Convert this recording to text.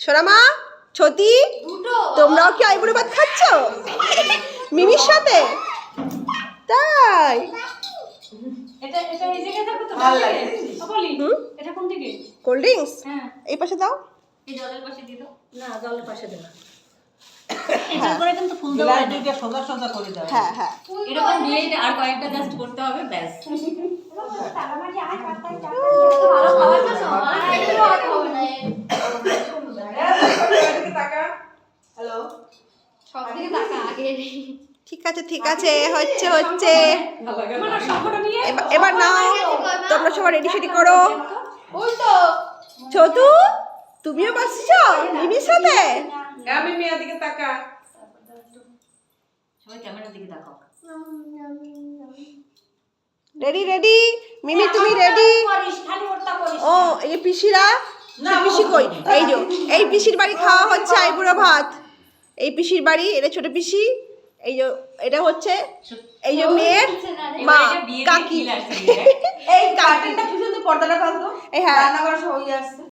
সোনামা, ছোটি, তোমরাও কি আইবুড়ো ভাত খাচ্ছ মিমির সাথে? তাই কোল্ড ড্রিঙ্কস এই পাশে দাও। হ্যাঁ হ্যাঁ ঠিক আছে ঠিক আছে, হচ্ছে হচ্ছে। এবার নাও, তোমরা সবাই রেডি সেডি করো। ছোটু, তুমিও বসছো মিমির সাথে? রেডি রেডি মিমি, তুমি রেডি? ও এই পিসিরা, পিসি কই? এই যে এই পিসির বাড়ি খাওয়া হচ্ছে আইবুড়ো ভাত। এই পিসির বাড়ি, এটা ছোট পিসি। এই যে এটা হচ্ছে এই যে মেয়ের মা, কাকি। এই কাকিটা পর্দাটা ফেলতো। এই হ্যাঁ, রান্না করার সময় আসছে।